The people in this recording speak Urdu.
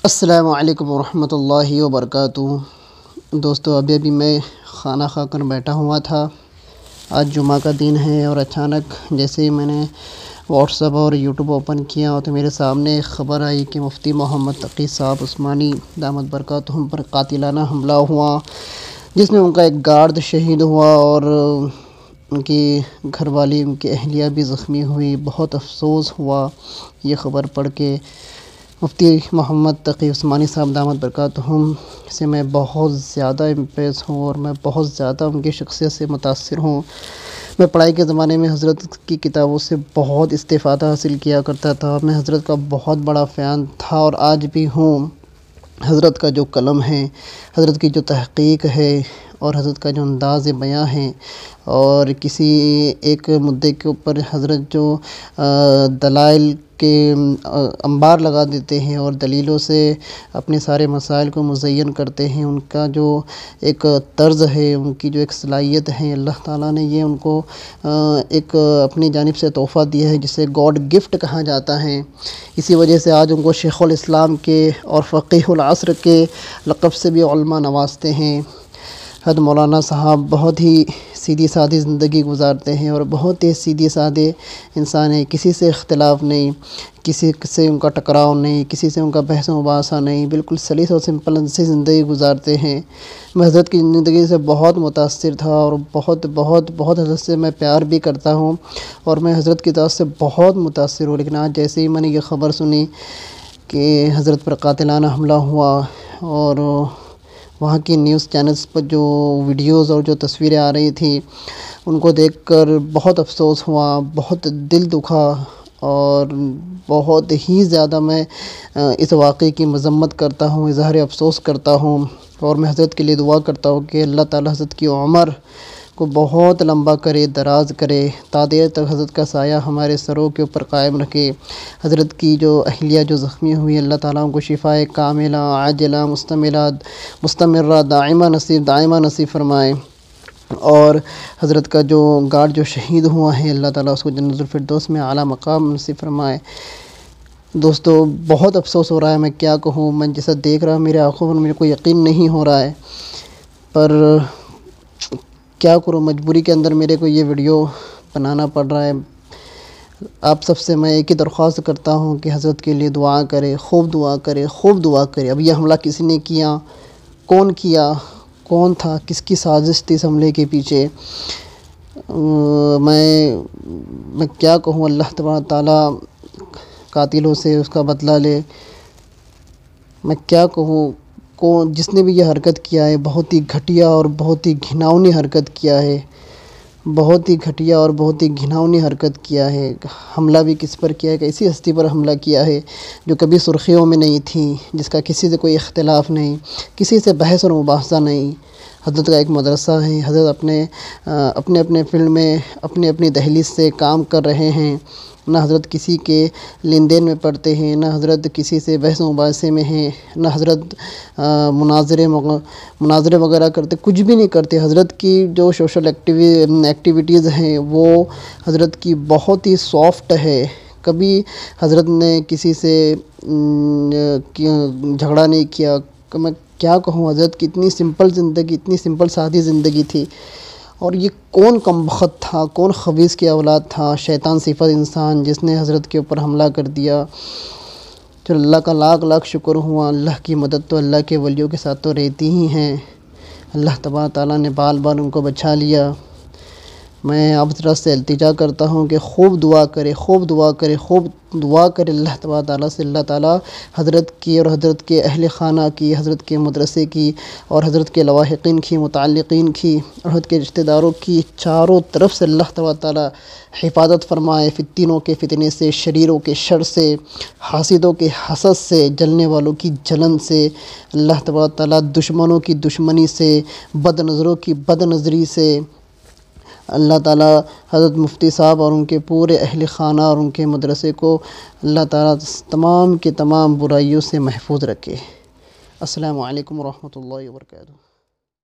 السلام علیکم ورحمۃ اللہ وبرکاتہ۔ دوستو ابھی میں کھانا کھا کر بیٹھا ہوا تھا۔ آج جمعہ کا دن ہے اور اچانک جیسے ہی میں نے واٹس ایپ اور یوٹیوب اوپن کیا تو میرے سامنے ایک خبر آئی کہ مفتی محمد تقی صاحب عثمانی دامت برکاتہم پر قاتلانہ حملہ ہوا، جس میں ان کا ایک گارڈ شہید ہوا اور ان کی گھر والی، ان کی اہلیہ بھی زخمی ہوئی۔ بہت افسوس ہوا یہ خبر پڑھ کے۔ مفتی محمد تقی عثمانی صاحب دامت برکاتہم سے میں بہت زیادہ امپریس ہوں اور میں بہت زیادہ ان کی شخصیت سے متاثر ہوں۔ میں پڑھائی کے زمانے میں حضرت کی کتابوں سے بہت استفادہ حاصل کیا کرتا تھا۔ میں حضرت کا بہت بڑا فین تھا اور آج بھی ہوں۔ حضرت کا جو قلم ہے، حضرت کی جو تحقیق ہے اور حضرت کا جو انداز بیاں ہے، اور کسی ایک مدعے کے اوپر حضرت جو دلائل کے انبار لگا دیتے ہیں اور دلیلوں سے اپنے سارے مسائل کو مزین کرتے ہیں، ان کا جو ایک طرز ہے، ان کی جو ایک صلاحیت ہے، اللہ تعالیٰ نے یہ ان کو ایک اپنی جانب سے تحفہ دیا ہے جسے گاڈ گفٹ کہا جاتا ہے۔ اسی وجہ سے آج ان کو شیخ الاسلام کے اور فقیہ العصر کے لقب سے بھی علماء نوازتے ہیں۔ حضرت مولانا صاحب بہت ہی سیدھی سادھی زندگی گزارتے ہیں اور بہت ہی سیدھی سادے انسان ہیں، کسی سے اختلاف نہیں، کسی سے ان کا ٹکراؤ نہیں، کسی سے ان کا بحث و مباحثہ نہیں، بالکل سلیس اور سمپل سی زندگی گزارتے ہیں۔ میں حضرت کی زندگی سے بہت متاثر تھا اور بہت حضرت سے میں پیار بھی کرتا ہوں اور میں حضرت کی طرف سے بہت متاثر ہوں۔ لیکن آج جیسے ہی میں نے یہ خبر سنی کہ حضرت پر قاتلانہ حملہ ہوا اور وہاں کی نیوز چینلز پر جو ویڈیوز اور جو تصویریں آ رہی تھیں، ان کو دیکھ کر بہت افسوس ہوا، بہت دل دکھا اور بہت ہی زیادہ میں اس واقعے کی مذمت کرتا ہوں، اظہار افسوس کرتا ہوں اور میں حضرت کے لیے دعا کرتا ہوں کہ اللہ تعالیٰ حضرت کی عمر کو بہت لمبا کرے، دراز کرے، تا دیر تک حضرت کا سایہ ہمارے سروں کے اوپر قائم رکھے۔ حضرت کی جو اہلیہ جو زخمی ہوئی، اللہ تعالیٰ ان کو شفائے کاملہ عاجلہ مستمرہ دائمہ نصیب فرمائے، اور حضرت کا جو گارڈ جو شہید ہوا ہے، اللہ تعالیٰ اس کو جنت الفردوس میں اعلیٰ مقام نصیب فرمائے۔ دوستو بہت افسوس ہو رہا ہے، میں کیا کہوں، میں جیسا دیکھ رہا ہوں میرے آنکھوں پر میرے کو یقین نہیں ہو رہا ہے، پر کیا کروں، مجبوری کے اندر میرے کو یہ ویڈیو بنانا پڑ رہا ہے۔ آپ سب سے میں ایک ہی درخواست کرتا ہوں کہ حضرت کے لیے دعا کرے، خوب دعا کرے، خوب دعا کرے۔ اب یہ حملہ کس نے کیا، کون تھا، کس کی سازش تھی اس حملے کے پیچھے، میں کیا کہوں، اللہ تبارک تعالیٰ قاتلوں سے اس کا بدلہ لے۔ میں کیا کہوں، جس نے بھی یہ حرکت کیا ہے بہت ہی گھٹیا اور بہت ہی گھناؤنی حرکت کیا ہے، بہت ہی گھٹیا اور بہت ہی گھناؤنی حرکت کیا ہے۔ حملہ بھی کس پر کیا ہے، کہ ایسی ہستی پر حملہ کیا ہے جو کبھی سرخیوں میں نہیں تھی، جس کا کسی سے کوئی اختلاف نہیں، کسی سے بحث اور مباحثہ نہیں۔ حضرت کا ایک مدرسہ ہے، حضرت اپنے فیلڈ میں اپنی دہلیز سے کام کر رہے ہیں، نہ حضرت کسی کے لین دین میں پڑتے ہیں، نہ حضرت کسی سے بحث و مباحثے میں ہیں، نہ حضرت مناظرے وغیرہ کرتے، کچھ بھی نہیں کرتے۔ حضرت کی جو سوشل ایکٹیویٹیز ہیں وہ حضرت کی بہت ہی سافٹ ہے۔ کبھی حضرت نے کسی سے جھگڑا نہیں کیا۔ میں کیا کہوں، حضرت کی اتنی سمپل زندگی، اتنی سمپل سادی زندگی تھی، اور یہ کون کمبخت تھا، کون خبیث کی اولاد تھا، شیطان صفت انسان، جس نے حضرت کے اوپر حملہ کر دیا۔ چلو اللہ کا لاکھ شکر ہوا، اللہ کی مدد تو اللہ کے ولیوں کے ساتھ تو رہتی ہی ہیں۔ اللہ تبارک تعالیٰ نے بال ان کو بچا لیا۔ میں آپ طرف سے التجا کرتا ہوں کہ خوب دعا کرے، خوب دعا کرے، خوب دعا کرے اللہ تبارک تعالیٰ سے، اللہ تعالیٰ حضرت کی اور حضرت کے اہل خانہ کی، حضرت کے مدرسے کی اور حضرت کے لواحقین کی، متعلقین کی اور حضرت کے رشتہ داروں کی چاروں طرف سے اللہ تبارک تعالیٰ حفاظت فرمائے، فتنوں کے فتنے سے، شریروں کے شر سے، حاسدوں کے حسد سے، جلنے والوں کی جلن سے، اللہ تبارک تعالیٰ دشمنوں کی دشمنی سے، بد نظروں کی بد نظری سے، اللہ تعالیٰ حضرت مفتی صاحب اور ان کے پورے اہل خانہ اور ان کے مدرسے کو اللہ تعالیٰ تمام کی تمام برائیوں سے محفوظ رکھے۔ السلام علیکم ورحمۃ اللہ وبرکاتہ۔